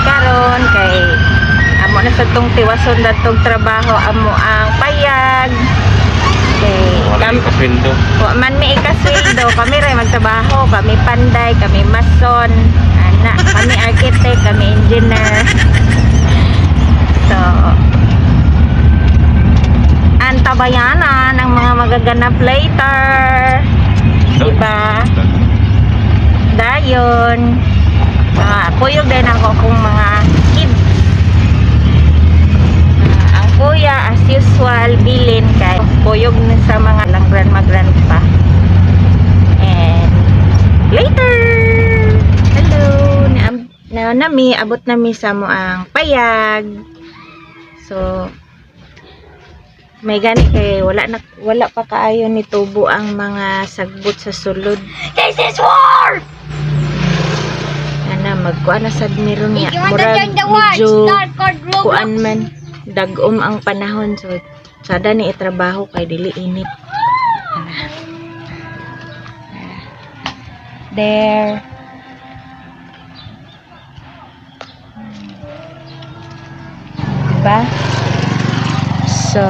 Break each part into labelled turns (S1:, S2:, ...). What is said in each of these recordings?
S1: karon kay amo na sa tong tiwason datong trabaho amo ang payag. Wa man mi ikasweldo, kami ray magtrabaho, kami panday, kami mason, ana, kami architect, kami engineer. So, antabayanan ang mga magaganap later. Diba? Dayon. Kuyog din ako kung mga kids. Ang kuya, as usual, bilin kay kuyog sa mga lang grandma-grandpa. And later! Hello! Nami, abot nami sa mo ang payag. So, may gani kay wala pa kaayo ni tubo ang mga sagbot sa sulod. This is war! Ana magkuan na sad meron niya. Murag medyo kuan man dagom ang panahon, so sada ni itrabaho kay dili init. There. Diba? So,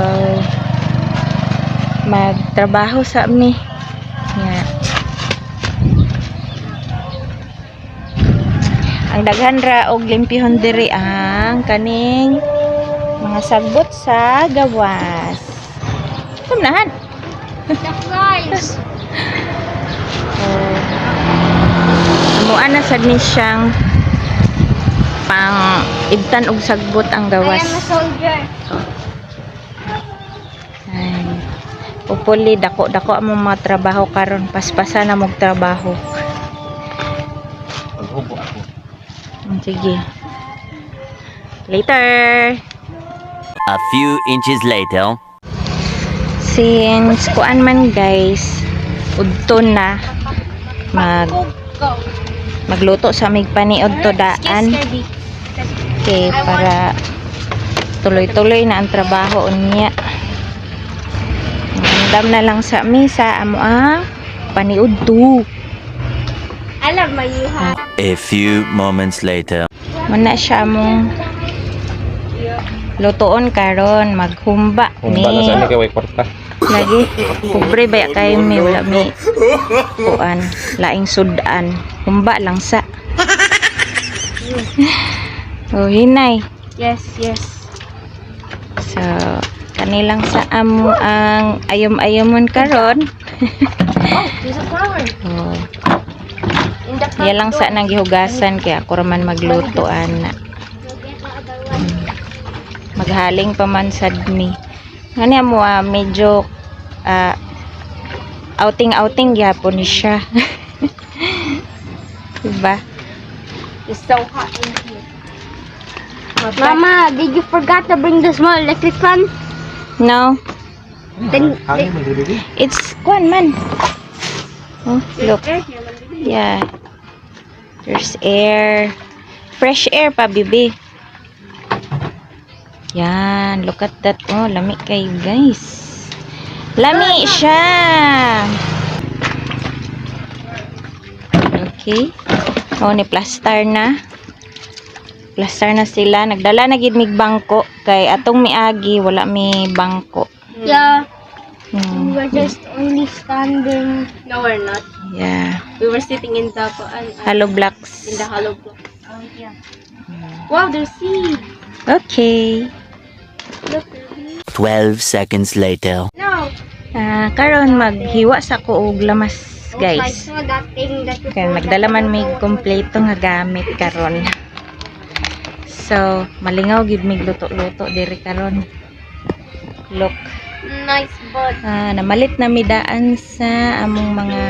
S1: magtrabaho sa mi. Yeah. Ang daghan ra og limpihon diri ang kaning mga sagbot sa gawas. Kumnahan.
S2: The flies.
S1: Amuan na sad ni siyang pang ibtan og sagbot ang gawas.
S2: I am a soldier.
S1: Hopefully dako ang mga trabaho karon, paspasa na mog trabaho.
S3: Maghubo ako.
S1: Sige. Later.
S4: A few inches later.
S1: Since kuan man guys, udton na magluto sa mig paniod to daan. Okay, para tuloy-tuloy na ang trabaho niya. Andam na lang sa misa amo ang paniud to.
S2: I love my yuha.
S4: A few moments later.
S1: Muna siya mong lutoon karon, maghumba ni.
S3: Humba na sa ni kay kwarta.
S1: Lagi pobre ba kay mi wala mi kuan laing sudan. Humba lang sa. Oh, hinay.
S2: Yes, yes.
S1: So, kanilang sa amo ang ayom-ayomon karon.
S2: Oh, there's a flower.
S1: Oh,
S2: In the front
S1: yan lang sa
S2: door.
S1: nang gihugasan kaya ako raman magluto ana. Maghaling pa man sad mi. Ngani mo medyo outing gyapon ni siya. Diba?
S2: It's so hot in here. Mama, did you forget to bring the small electric fan?
S1: No,
S2: Then
S3: Hangin man dili.
S1: it's kuan man. Oh, look. Yeah. There's air. Fresh air pa, bibi. Yan, look at that. Oh, lami kayo, guys. Lami siya. Okay. Oh, ni plaster na. Plaster na sila. Nagdala na gid mig bangko kay atong miagi wala mi bangko.
S2: yeah, we
S1: Hmm.
S2: were just only standing. No, we're not.
S1: Yeah.
S2: We were sitting in the
S1: Hollow blocks.
S2: hollow block. Oh yeah. Wow, there's seeds.
S1: Okay.
S2: Look.
S4: 12 seconds later.
S2: No.
S1: Karon maghiwa sa ko og lamas,
S2: I
S1: guys.
S2: saw that thing that you
S1: Kaya nagdala man may kompleto nga gamit karon. So, malingaw gid mig luto-luto diri karon. Look.
S2: nice bud.
S1: Namalit na mi daan sa among mga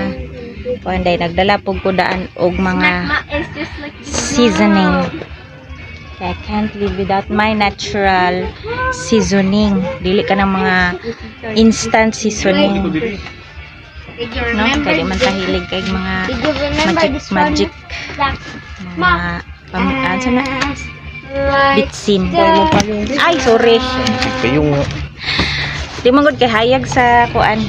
S1: kuanday nagdala pug ko daan og mga
S2: It's just like
S1: seasoning. I can't live without my natural seasoning. Dili ka ng mga instant seasoning.
S2: Did you
S1: No?
S2: remember?
S1: Kaya di man tahilig kay mga
S2: Did you remember
S1: magic,
S2: this one?
S1: magic mga pamukhaan na
S2: Right.
S1: bitsin. Ay, sorry.
S3: Kayong
S1: Di man gud kay hayag sa kuan.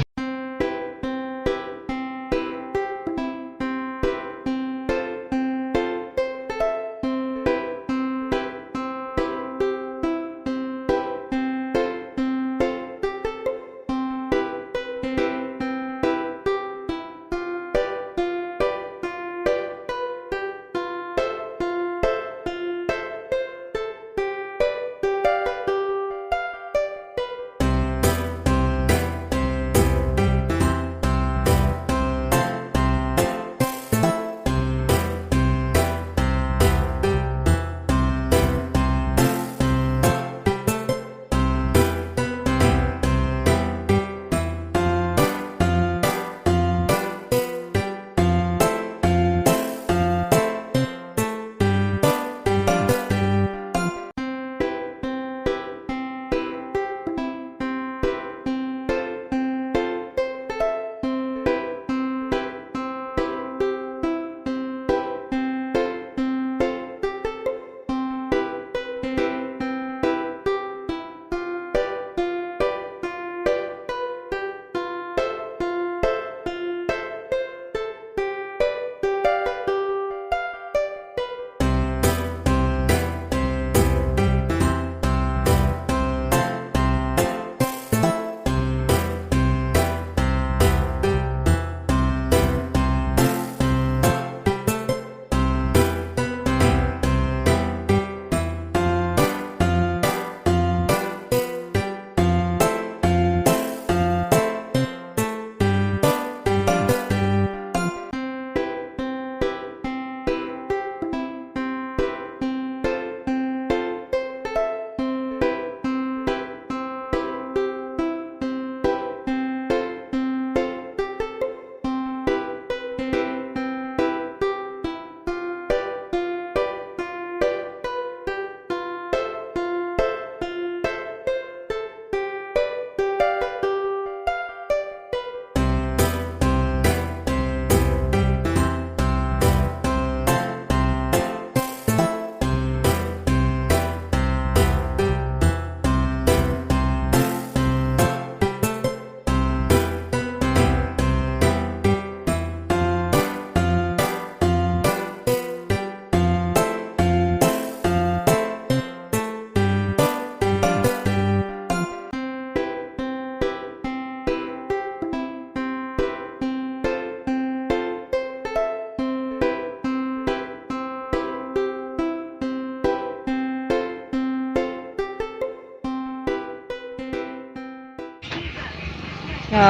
S1: So,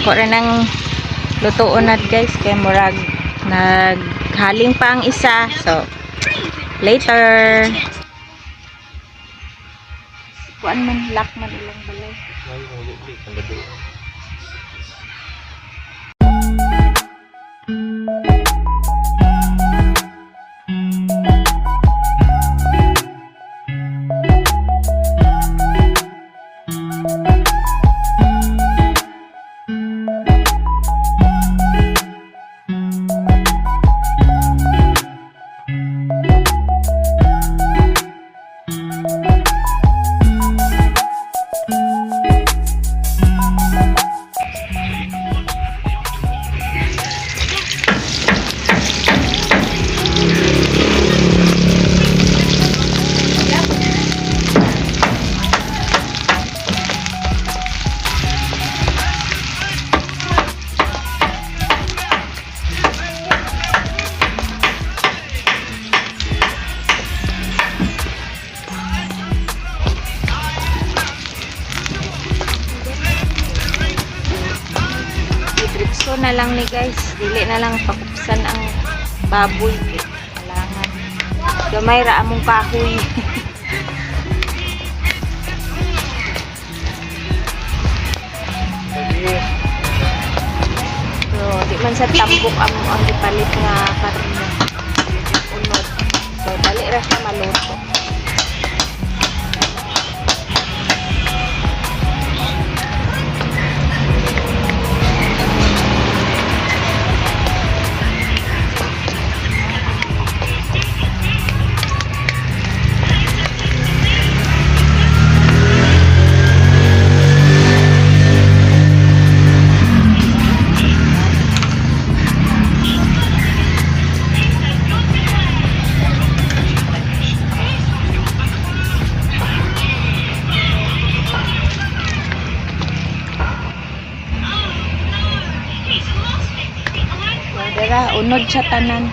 S1: ako rin ang lutuon na guys. Kaya murag naghaling pa ang isa. So, later. Kuan man, lock man ilang balay. So na lang ni guys, dili na lang pakupsan ang baboy. Kailangan gamay ra among kahoy. So di man sa tambok ang ipalit nga karne. Unod. So dali ra siya maluto. Dara, unod sa tanan.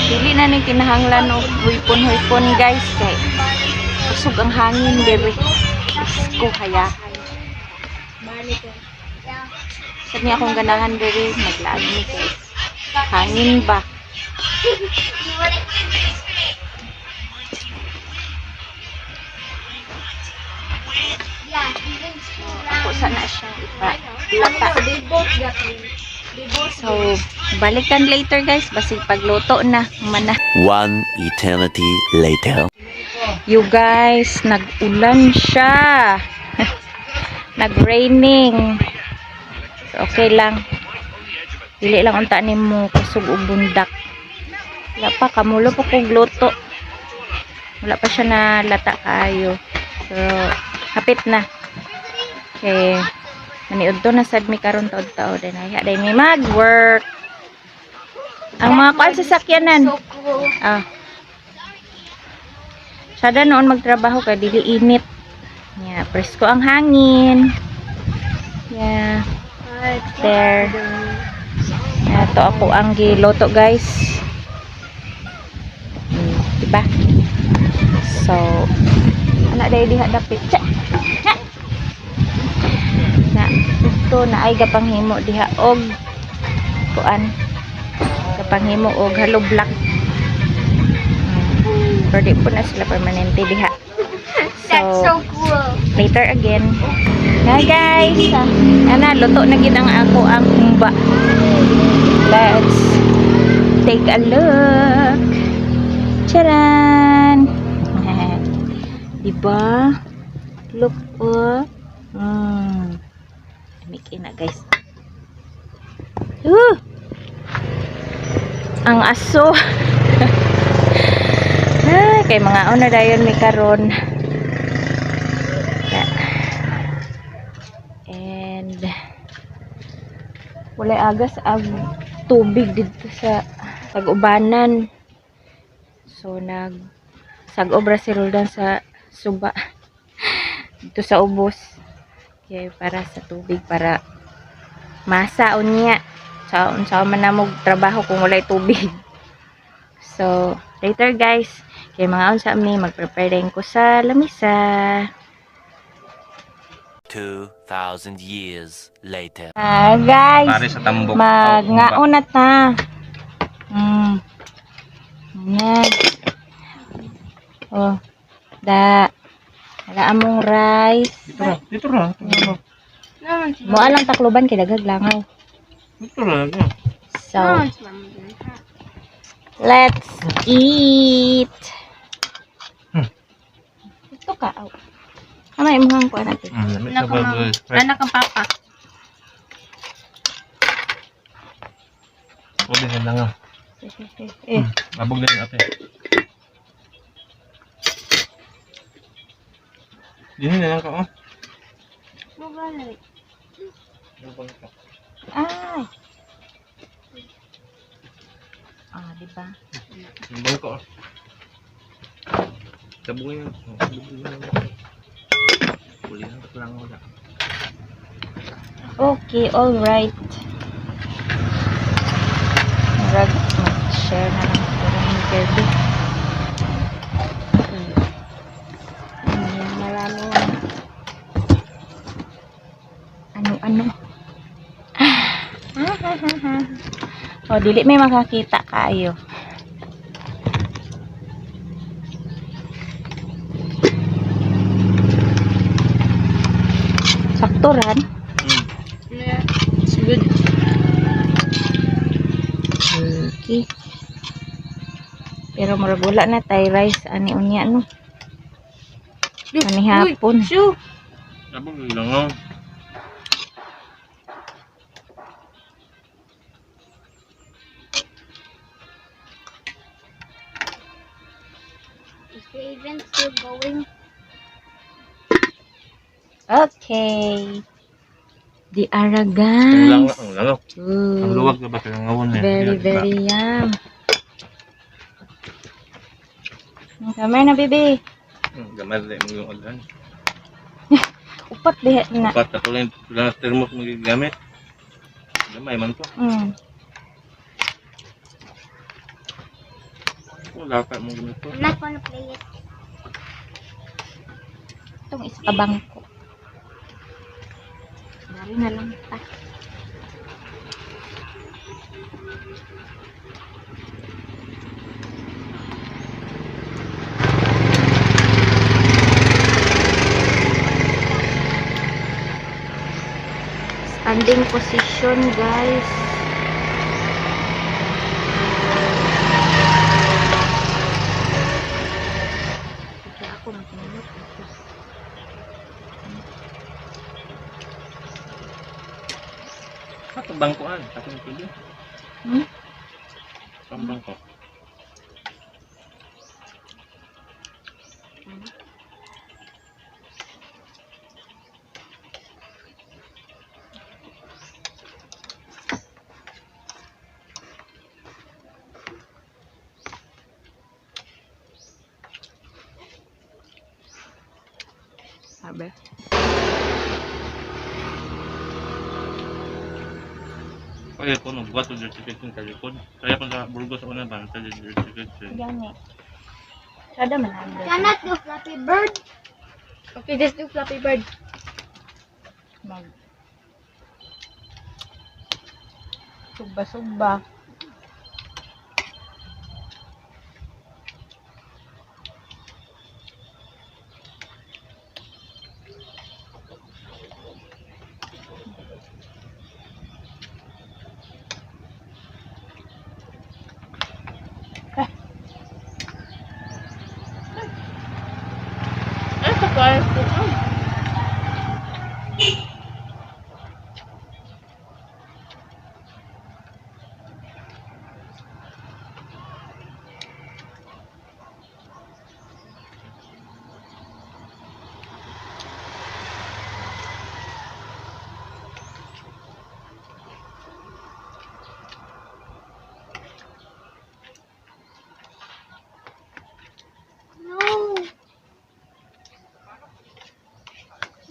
S1: Dili na ni kinahanglan og huipon-huipon guys kay usog ang hangin diri. Ko hayahay. Sa niya akong ganahan diri maglaan ni kay hangin ba. Ako sana siyang ipalata. So, balikan later guys. Basig pagluto na. Mana.
S4: One eternity later.
S1: You guys, nag-ulan siya. Nag-raining. So, okay lang. Dili lang unta nimo kusog og bundak. Wala pa, kamulo pa kong luto. Wala pa siya na lata kaayo. So, hapit na. Okay. Maniud to na sad mi karon taod-taod din ay mi mag-work. Ang mga kuan sa sakyanan. Sada noon magtrabaho kay dili init. Yeah, presko ang hangin. Yeah. There. To ako ang giloto guys. Diba? So, anak day diha dapit. Na ito na ay gapanghimo diha og kuan gapanghimo og hollow block. Pero di po na sila permanente diha.
S2: That's so cool.
S1: Later again. Na guys, ana luto na gid ang ako ang humba. Let's take a look. Charan. Diba? Look oh. Mikin na guys. Ang aso. Kay mga una dayon mi karon. And wala agas ang tubig dito sa tag-ubanan. So sag-obra si Roldan sa suba dito sa ubos. Okay, para sa tubig para masa unya. Sa man namog trabaho kung walay tubig. So, later guys, kay mga unsa mi mag-prepare din ko sa lamisa.
S4: 2,000 years later.
S1: Guys,
S3: Pare sa tambok.
S1: magngaon na ta. Yan. Oh, wala among rice.
S3: Dito ra.
S1: Mo alang takloban kay dagag langaw.
S3: Dito ra.
S1: So, let's eat. Ito ka. Ano imuhang ko natin?
S2: Anak ang papa.
S3: Pwede na lang. Labog din ate. Dini na lang ka oh.
S1: Ay. Diba?
S3: Labog ka oh. Sabungin yan. Kulihan ka lang wala.
S1: Okay, all right. Mag-share na lang ito ng interview. Maraming ano-ano. O, dili may makakita kayo. Sakturan.
S2: Yeah, it's good.
S1: Okay. Pero murag wala na tay rice ani unya no. Ani hapon.
S3: Labog lang oh.
S2: Is the event still going?
S1: Okay. Di ara
S3: Ang
S1: guys.
S3: lang. Ang luwag na ba kaya ngawon eh.
S1: Very, very yum. Kamay na, baby.
S3: Gamay din mo yung ulan.
S1: Upat diha na.
S3: Dapat ako lang thermos mo gigamit. Gamay man to. Wala ka mo ganito.
S2: I'm not gonna play it.
S1: Itong isa ka bangko. Ari na lang ta. Standing position, guys. Kaya ako magtinulog.
S3: Sa bangkuan, sa pili. Sa bangko.
S1: Sabi.
S3: Kaya ko nung buat yung certification sa likod. Kaya kung sa Burgos ako na ba, sa certification.
S1: Gani. Sada man ang
S2: Cannot do Flappy Bird. Okay, just do Flappy Bird.
S1: mag sugba-sugba. Kaya ko.
S2: No.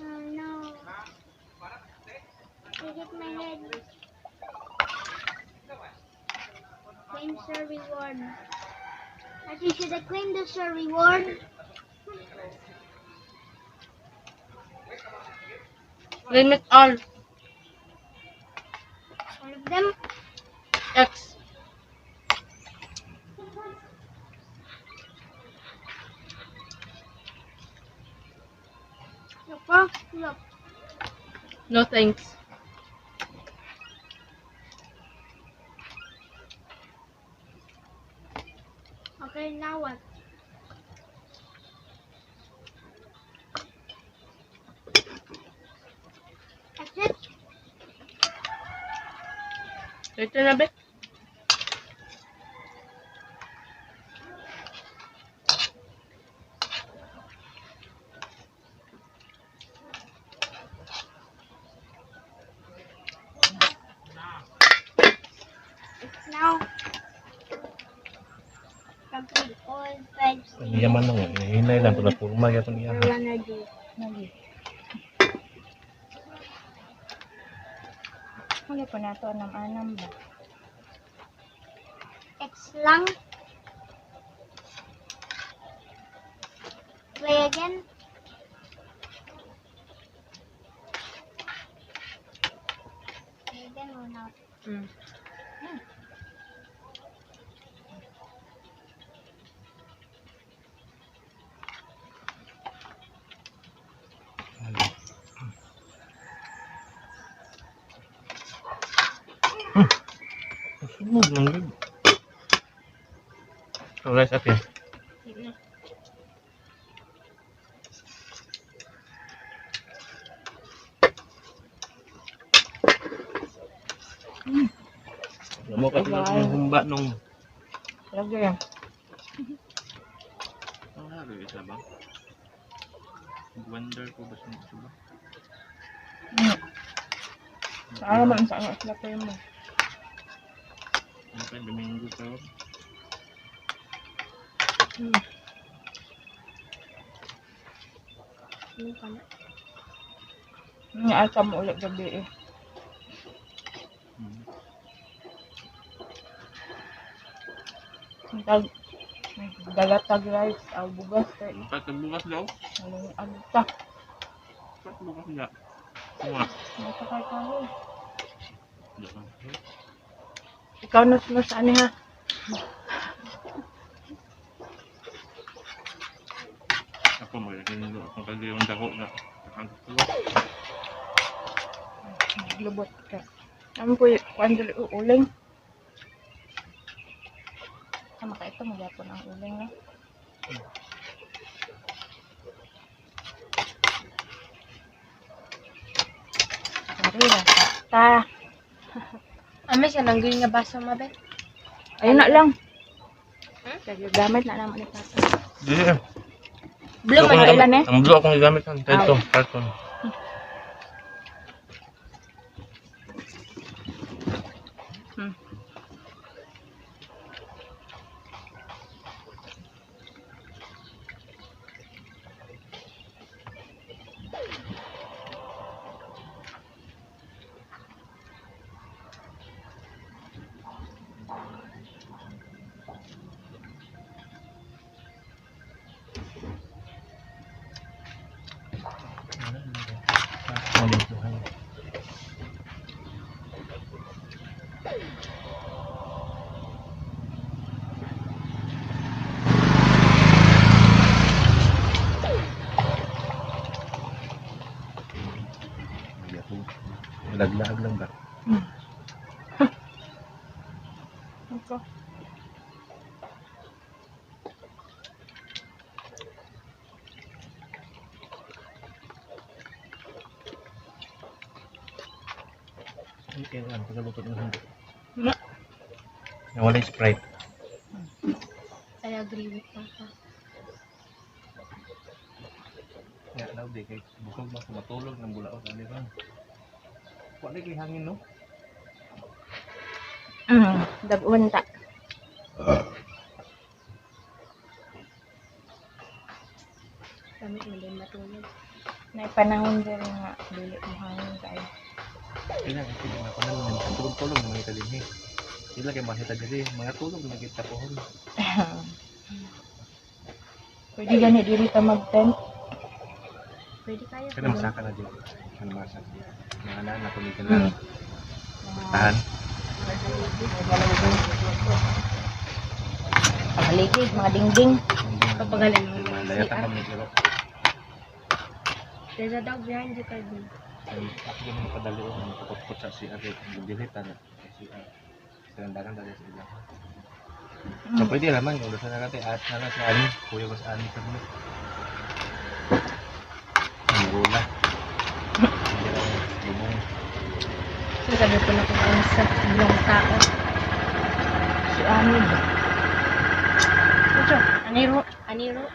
S2: Oh no. I hit my head. Claim sir reward. Actually, should I claim the sir reward?
S1: Limit all.
S2: All of them?
S1: X.
S2: Look, bro. Look.
S1: No thanks.
S2: Okay, now what? That's it?
S1: Ito na ba?
S2: It's now. Complete all 5
S3: Ang yaman lang, hinay lang. Pala purma kaya itong
S2: Or
S3: iyahan.
S2: wanna do?
S1: Huli po na ito. Anam-anam ba?
S2: X lang. Play again. Play again or not?
S1: Hmm.
S3: Sunod lang yun. So guys, atin. Alam mo kasi yung humba nung...
S1: Lagi yan.
S3: Ang lagi isa ba? Wonder ko ba siya ba?
S1: Saan naman sa ano sila kayo mo?
S3: Ano pa, Domingo pa yun?
S2: Ano ka na?
S1: Asa mo ulit gabi eh. Tag dalatag rice aw bugas kay
S3: Ba't bukas daw?
S1: along agta.
S3: Ba't bukas niya? Mga.
S1: Masakay ka ho.
S3: Diyan.
S1: Ikaw nus ani ha.
S3: Ako mo yung akong kagayong dako na. Ang
S1: Lubot ka. Ano po yung kuandali uling? Sama ka ito, magyapon ang uling no? Sorry na. Ta.
S2: Ame siya nang nga baso mabe.
S1: Ayun na lang. Kaya gamit na naman ni Papa.
S3: Di.
S1: Blue man ilan eh?
S3: Ang blue akong gamit kan. Ito, carton.
S1: Hmm.
S3: Laglag lang ba?
S1: Ito.
S3: Okay, ano, pagkaluto ng hindi.
S1: Na.
S3: Nawala yung Sprite.
S2: I agree with Papa.
S3: Ya, daw di kay busog ba matulog ng bulaot ali ba? Wala kay hangin no?
S1: Dagun ta.
S2: Kami mo din matulog.
S1: May panahon din nga dili mo hangin kay.
S3: Kaya kasi na panahon ng tulog-tulog ng mga kalimhi. Sila kay mahita diri, mga tulog na kita pohon.
S1: Pwede gani diri ta mag-tent.
S2: Pwede kaya
S3: Kaya masaka na dito. Ano masaka? Mga anak ko nito na tahan.
S1: Paligid, mga dingding.
S2: Papagaling mo.
S3: Mga layatan kami pero
S2: There's a dog behind you, Calvin.
S3: ako yung padali o nakapot sa si Ate Dilita na si Selandaran dari sa ilang. So pwede naman kung gusto na natin at na sa ani, kuya ko sa ani kami. Ang gula. Lubong.
S2: So, sabi ko na kung ano sa ibang tao.
S1: Si Anid.
S2: Ito, aniro,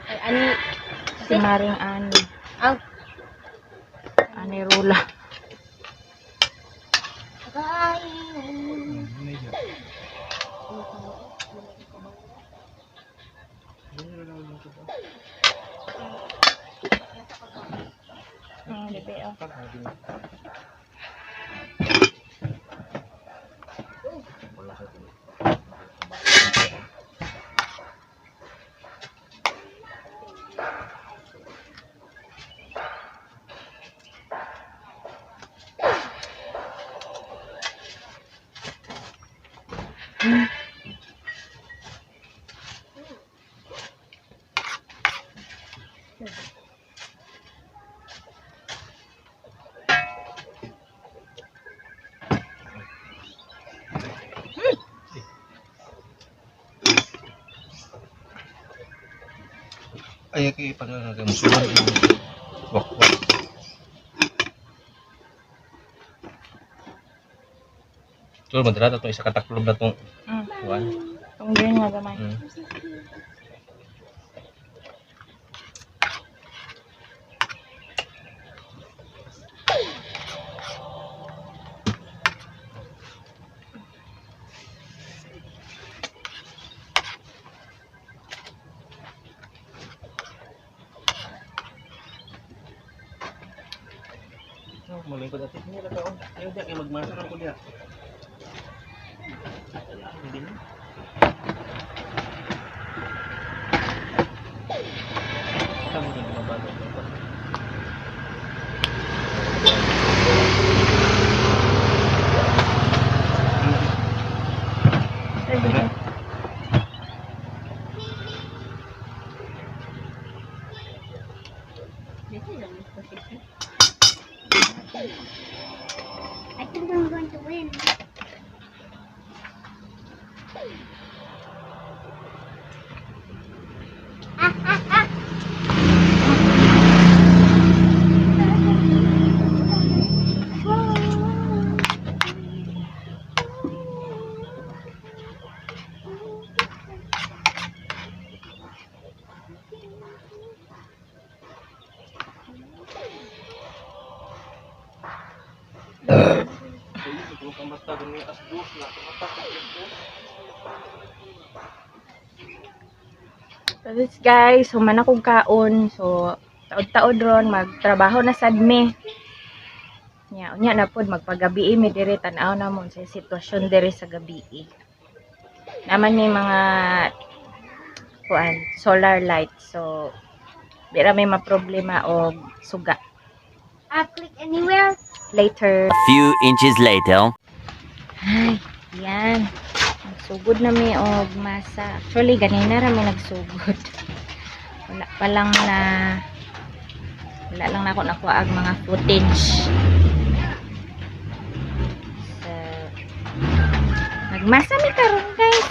S2: ay, ani,
S1: Si Maring Anid.
S2: aw,
S1: Anirula.
S2: kain.
S3: Medyo.
S1: Libe oh.
S3: Ay, kaya pag musulan yung wakwak. So, madalat itong isa kataklob na itong kuwan.
S1: Itong green nga gamay.
S3: Oh, malingkod natin. Hindi na taon. Ayaw diya, kaya magmasar ako diya. Hindi na. Ikaw mo na gumabalo.
S2: I think I'm going to win.
S1: So this guys, human akong kaon. So taod-taod ron magtrabaho na sad me. Unya na pod magpagabi mi diri tan-aw na mo sa sitwasyon diri sa gabi. Naman may mga solar light. So bira may maproblema og suga.
S2: Click anywhere.
S1: Later.
S4: Few inches later.
S1: Ay, yan. Nagsugod na may og masa. Actually, ganina na may nagsugod. Wala lang na ako nakuha ang mga footage. So, nagmasa mi karon guys.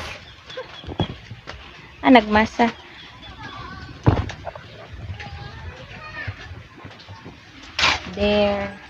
S1: Nagmasa. There.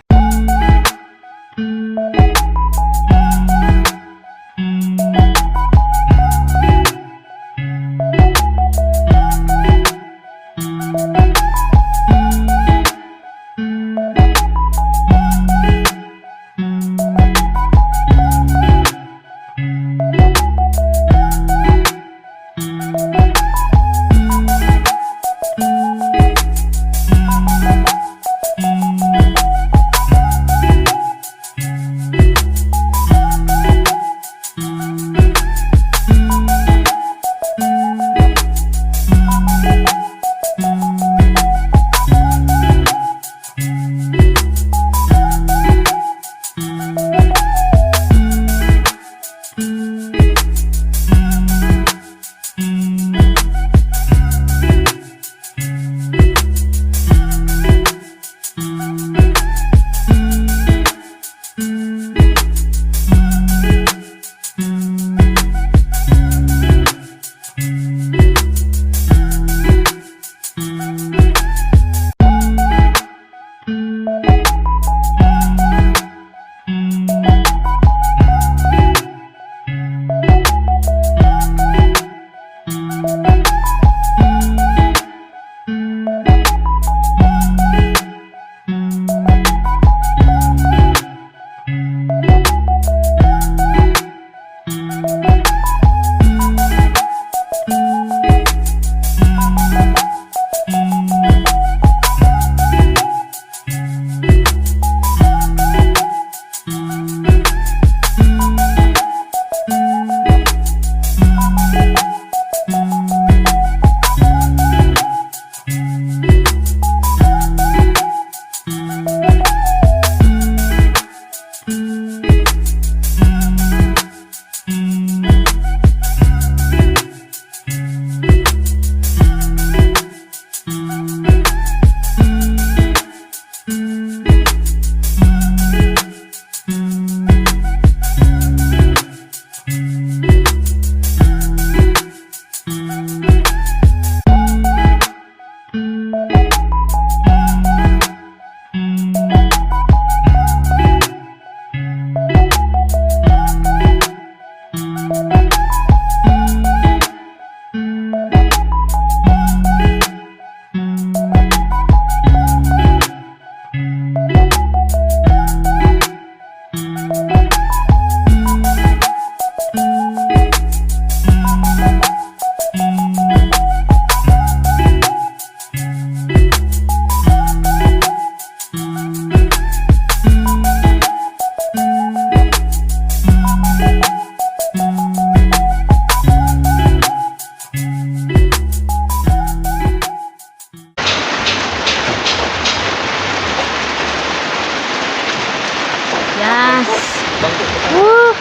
S1: Woo!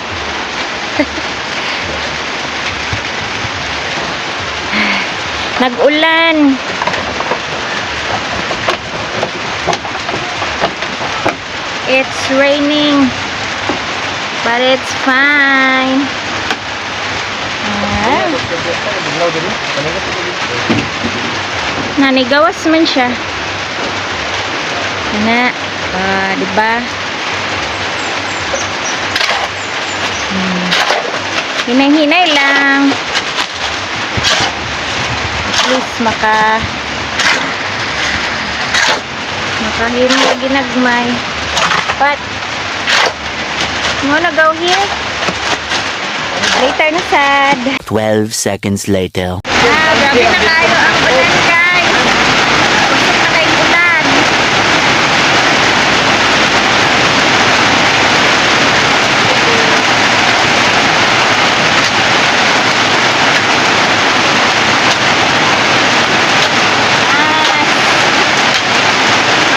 S1: Nag-ulan. It's raining, but it's fine. Ah, nanigawas man siya. Ana, diba? Hinay-hinay lang. At least makahimo ginagmay. But wanna go here? Later na sad.
S4: 12 seconds later.
S1: Grabe na kayo ang ulan, guys. Pusok na kayong ulan.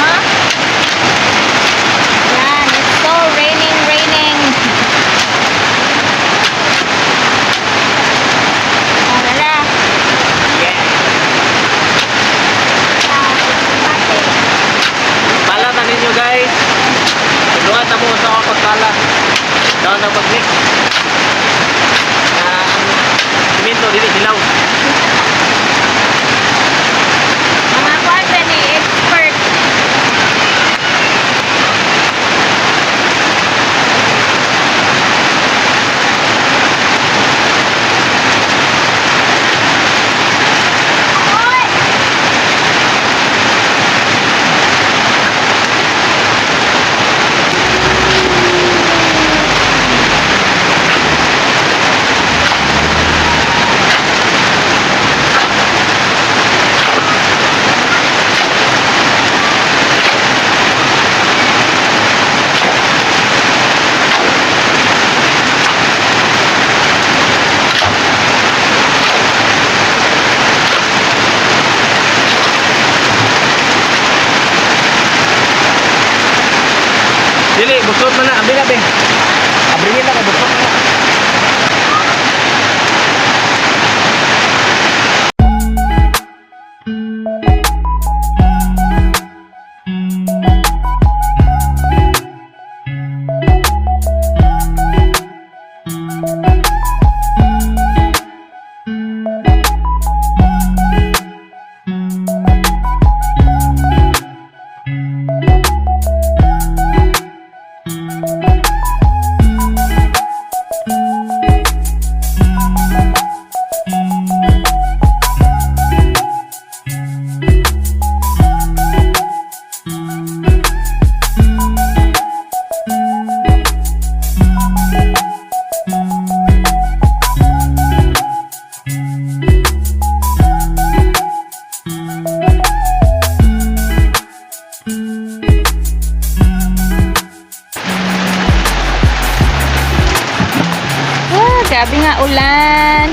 S1: Huh? Yan, it's so raining. Wala.
S3: Pala na ninyo guys. Tulungan na mo sa ako pagkala. Daw na pag-mix. Simento dili hilaw.
S1: Mga kwarta ni expert.
S3: Dili, busot man na. Ambil na, be. Abringin na ka, busot na.
S1: Grabe nga ulan.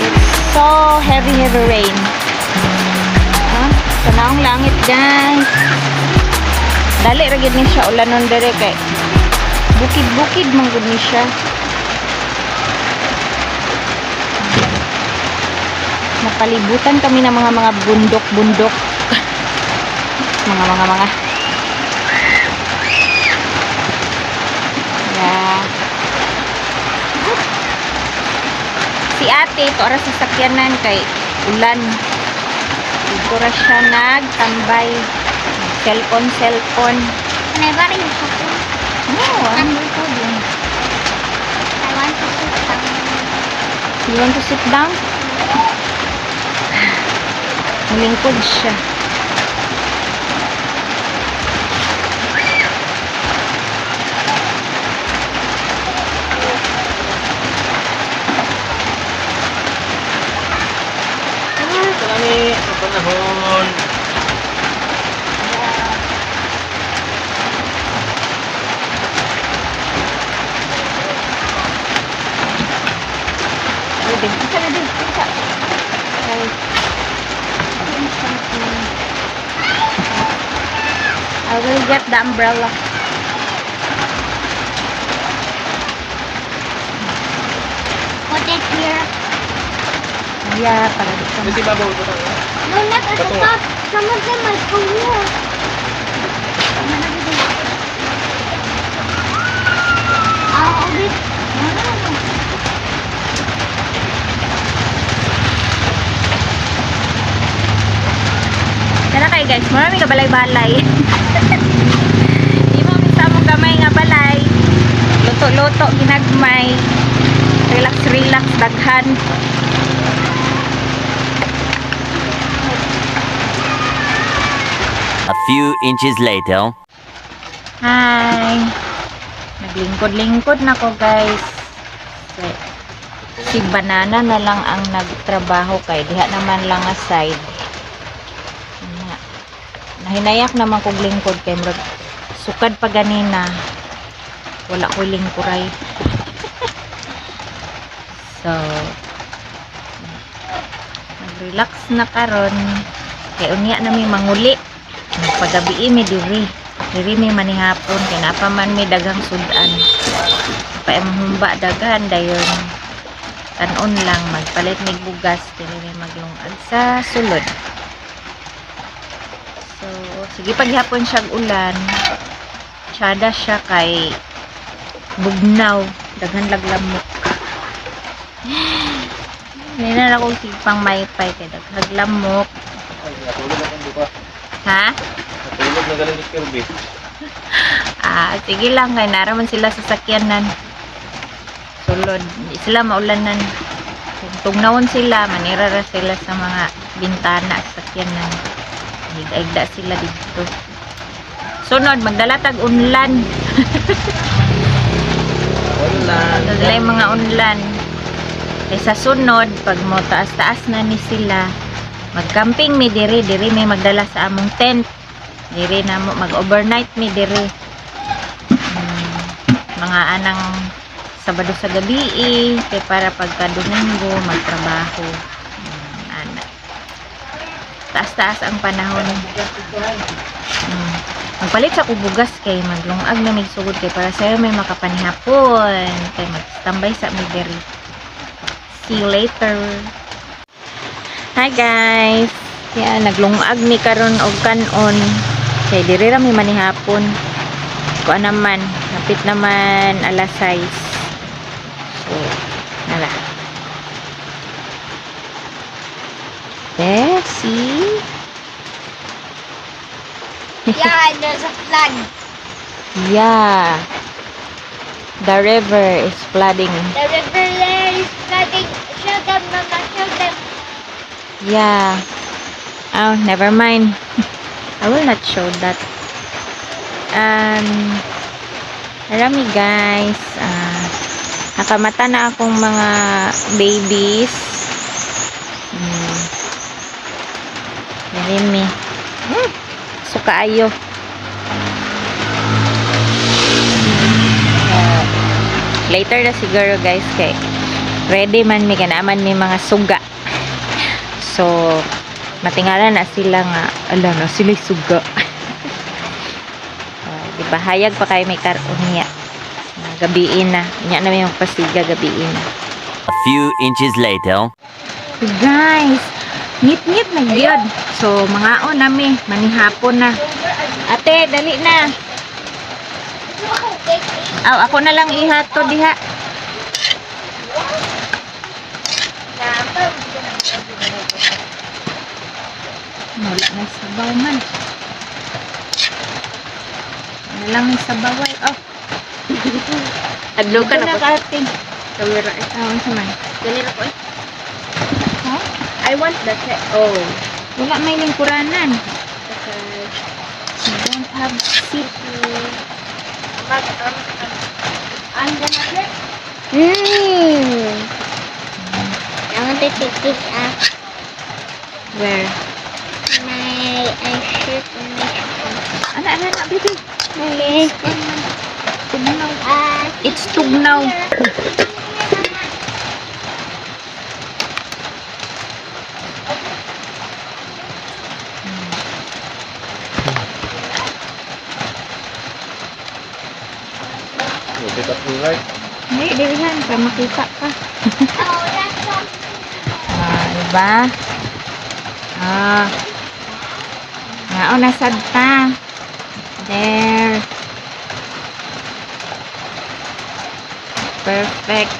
S1: It's so heavy rain. Tanawang langit, guys. Dali ra gid ni siya ulanon dere kay bukid-bukid man gud ni siya. Napalibutan kami ng mga bundok-bundok. mga Yeah. Si ate, ito oras sa sakyanan kay ulan. Dito ra siya nagtambay. Cellphone.
S2: Can I borrow your phone?
S1: No, no problem.
S2: I want to sit down.
S1: You want to sit down? Malingkod siya.
S3: Kami sa panahon.
S1: Bisa na din. Bisa. Okay. I will get the umbrella.
S2: Put it here.
S1: Yeah, para dito.
S3: Kasi babaw ito.
S2: No, not at the
S3: Patungo.
S2: top. Some of them are cool. Ulit.
S1: Tara kayo guys, marami ka balay-balay. Di mo misa mong gamay nga balay. Luto-luto, ginagmay. Relax-relax, daghan.
S4: A few inches later.
S1: Hi! Naglingkod-lingkod na ko guys. Si Banana na lang ang nagtrabaho kay diha naman lang aside. Nahinayak naman kog lingkod kay murag sukad pa ganina. Wala ko lingkuray. So nag-relax na karon kay unya na mi manguli. Pagabi mi diri mi manihapon kay napa man mi daghang sudan. Pa humba daghan dayon tanon lang magpalit mig bugas dili mi maglungag sa sulod. So sige paghapon siya ulan. Tsada siya kay bugnaw daghan laglamok. Nina na ko pang maypay kay daghang lamok.
S3: Natulog akong buka.
S1: Ha?
S3: Natulog na galing ni Kirby.
S1: Sige lang kay naraman sila sa sakyanan. Sulod, di sila maulanan. Kung tugnawon sila, manirara sila sa mga bintana sa sakyanan. Higda sila dito. Sunod, magdala tag unlan.
S3: Ulan.
S1: Dala yung mga unlan. Kaya sa sunod, pag mo taas-taas na ni sila, mag-camping mi diri may magdala sa among tent. Diri na mo mag-overnight mi diri. Mga anang Sabado sa gabi kay para pagka Domingo magtrabaho. Ana. Taas-taas ang panahon. Magpalit sa kubugas kay maglungag na may sugod kay para sa'yo may makapanihapon kay magstambay sa mi diri. See you later. Hi guys. Yan naglungag ni karon og kanon kay diri ra mi manihapon. Kuan naman, napit naman alas 6. So, nala. See?
S2: Yeah, and there's a flood.
S1: Yeah. The river is flooding.
S2: The river there is flooding. Show them, Mama. Show them.
S1: Yeah. Oh, never mind. I will not show that. Marami guys. Nakamata na akong mga babies. Marami. Sukaayo. Later na siguro guys kay ready man mi ganaman mi mga suga. So matingala na sila nga ala na sila suga. Di ba hayag pa kay may karon niya. Gabiin na. Nya na may magpasiga gabiin.
S4: A few inches later.
S1: Guys, nit-nit na gyud. So mangaon nami manihapon na. Ate, dali na. Ako na lang ihato diha. Wala na sabaw man. Wala lang may sabaw ay. Oh. Adlo ka na po. Camera eh. Ano sa man? Ganira ko eh. Huh? I want that. Oh. Wala may lingkuranan. I don't have seat.
S2: I'm gonna flip. I want to take this off
S1: Where?
S2: my shirt and my shoes.
S1: Ana, baby.
S2: Yes.
S1: Tugnaw. It's tugnaw.
S3: Bit of light.
S1: Hindi, dirihan. Para makita ka.
S2: Oh, that's so
S1: Diba? Nasad ta. There. Perfect.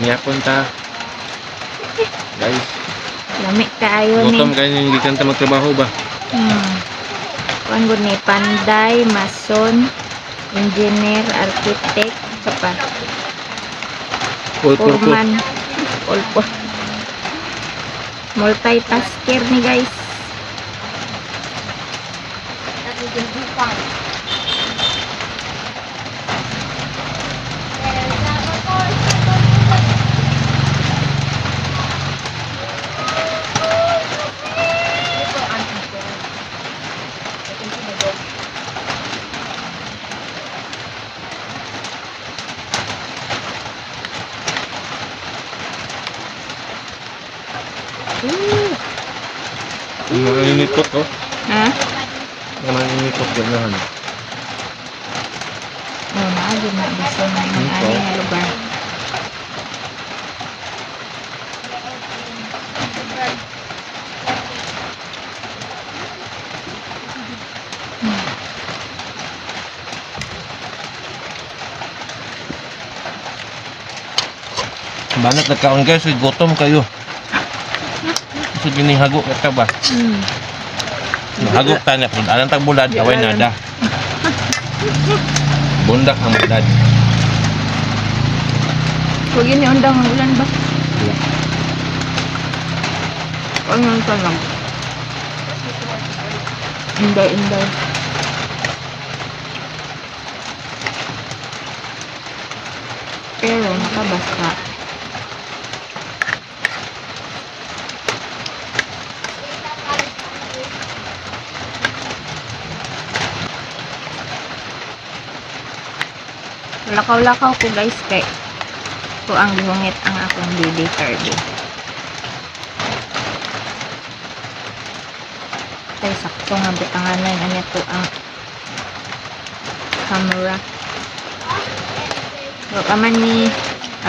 S3: Niyapon ta. Guys,
S1: Lamig kaayo ni.
S3: gutom kayo hindi ka na magtrabaho ba?
S1: Kuan gud ni panday, mason, engineer, architect, sa pa.
S3: Pulpul.
S1: Foreman. All multitasker ni guys.
S2: That we can do fine.
S3: Nanginikot oh.
S1: Ha?
S3: Nanginikot ganahan.
S1: Naagin na gusto na yung
S3: Ito.
S1: ani nga lugar.
S3: Banat nagkaon guys, gutom kayo. So ginihago ka ba? Hago tanya pun alang tag bulad away nada. Bundak ang bulad.
S1: Huwag yun yung undang ang ulan ba? Ano ka lang? Inday. Pero nakabasa. Lakaw-lakaw ko guys kay ito ang bungit ang akong baby Kirby. Tay sakto nga bitanganan ano ito ang camera. So kaman ni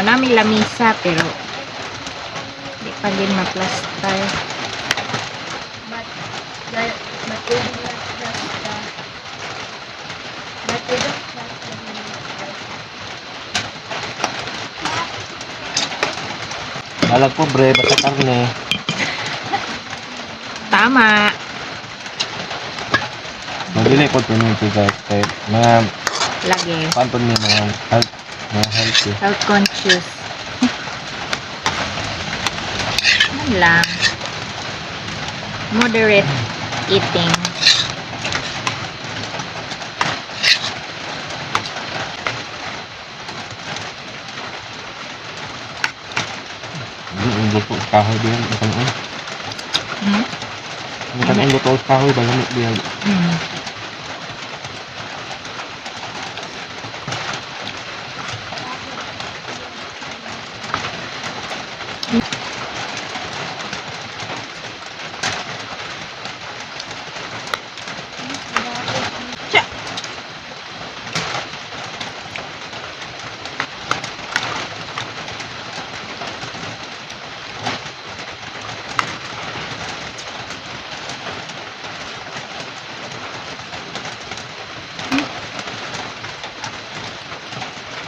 S1: namin lamisa pero di pa din ma-plaster.
S2: But we do not trust but we don't trust the
S3: Balag po bre, basta karne.
S1: Tama.
S3: Mabili ko ito guys. Kaya mga
S1: Lagi.
S3: pantun niya mga healthy.
S1: Health conscious. Yan lang. Moderate eating.
S3: Ang luto sa kahoy diyan.
S1: Hmm?
S3: Ang luto sa kahoy ba lamit diyan.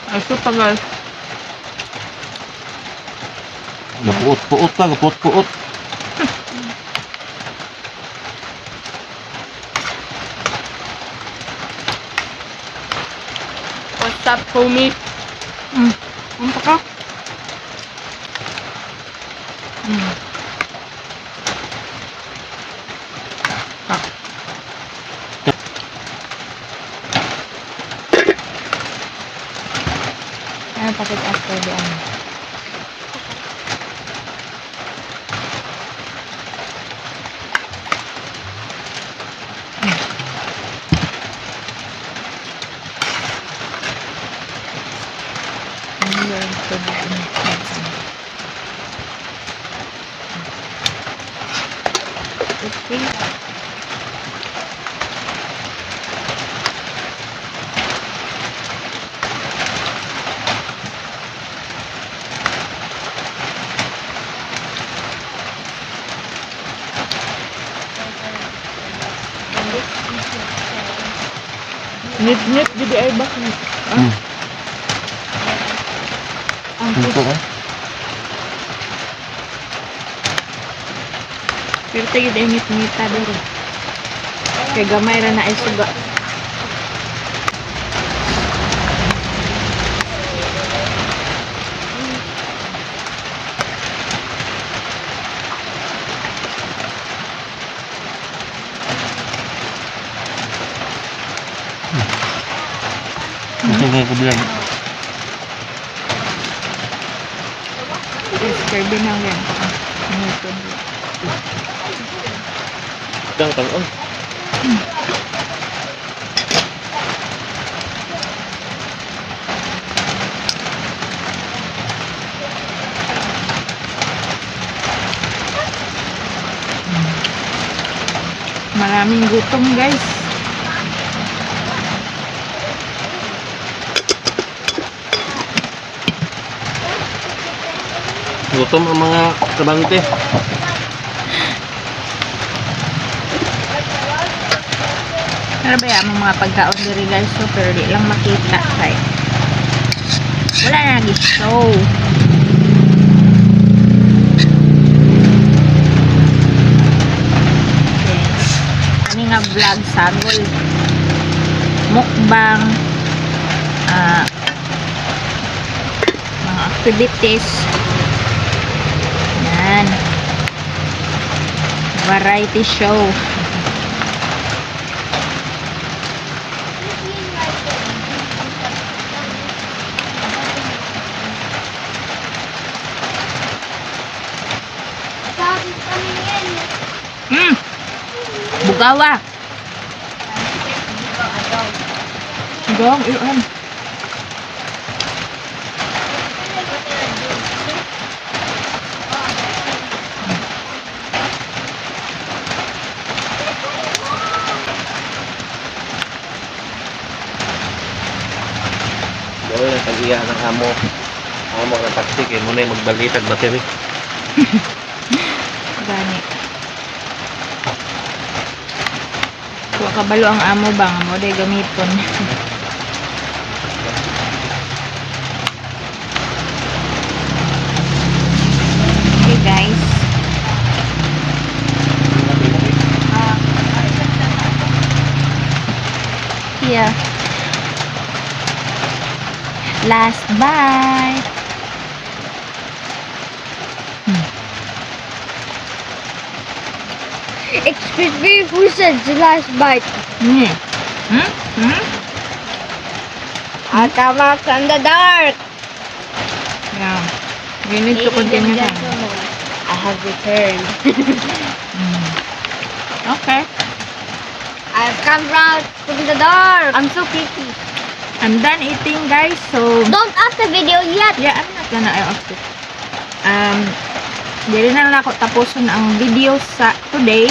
S1: Ay, super guys.
S3: Napuot-puot ka, napuot-puot.
S1: What's up, homie? Ano ka? Ano pakit after the ano? Okay. Nip-nip, jadi ay bakit.
S3: Hmm.
S1: Ang
S3: Ito ka?
S1: pero tigid ay nip-nita dito. Kaya gamay ra na ay suga.
S3: Ito nga ko bilang.
S1: Yes, kirby na yan. Ano ito?
S3: Dang taon.
S1: Maraming gutom guys.
S3: Gutom ang mga trabante.
S1: Ano ba yan ang mga pagkaon diri guys? So, pero di lang makita. Kay wala na nag-show. Ano nga vlog sagol. Mukbang. Mga activities. Yan. Variety show.
S2: Daddy's coming in.
S1: Bugawa. Gong, iyon.
S3: Gawin ang tag-iya ng amo. Amo ng taxi kay muna yung magbalitag battery.
S1: Gani. Kuha kabalo ang amo bang mo day gamiton. Okay guys. Yeah. Last bite.
S2: Excuse me, who said the last bite?
S1: Hmm. Hmm? Hmm?
S2: I'll come out from the dark.
S1: Yeah. We need to continue that.
S2: I have returned.
S1: Okay.
S2: I've come out from the dark. I'm so picky.
S1: I'm done eating guys. So
S2: Don't off the video yet.
S1: yeah, I'm not gonna off it. Dili na lang ako tapuson ang video sa today.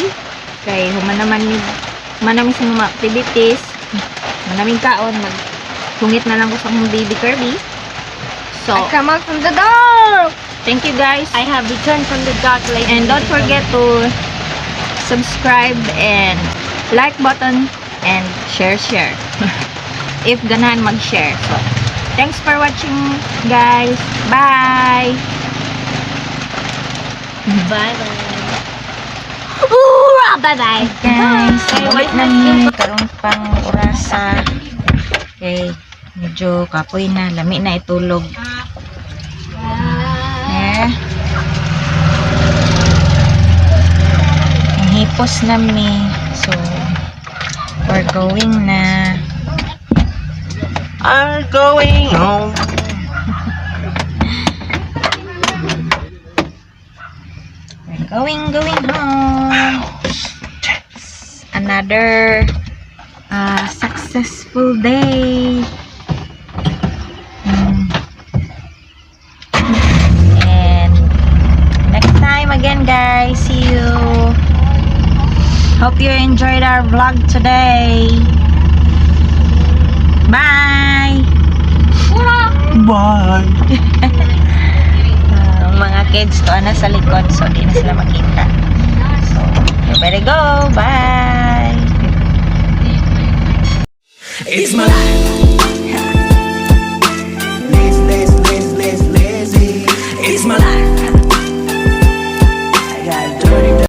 S1: Kay humanami sa mga activities. Manaming kaon. Maghungit na lang ko sa akong baby Kirby. So,
S2: I come out from the dark.
S1: thank you guys.
S2: I have returned from the dark, ladies.
S1: And don't forget to subscribe and like button and share. If ganahan mag-share. So, thanks for watching guys. Bye!
S2: Bye-bye. Ooh, bye-bye.
S1: Guys, ulit namin karon pang orasa. Okay, medyo kapoy na, lami na itulog. Ang hipos nami. So, we're going na.
S3: I'm going home.
S1: We're going home. Another successful day. And next time again guys, see you. Hope you enjoyed our vlog today. Bye.
S3: Bye.
S1: Mga kids to na sa likod, so di na sila makita. So you better go. Bye.
S5: It's my life.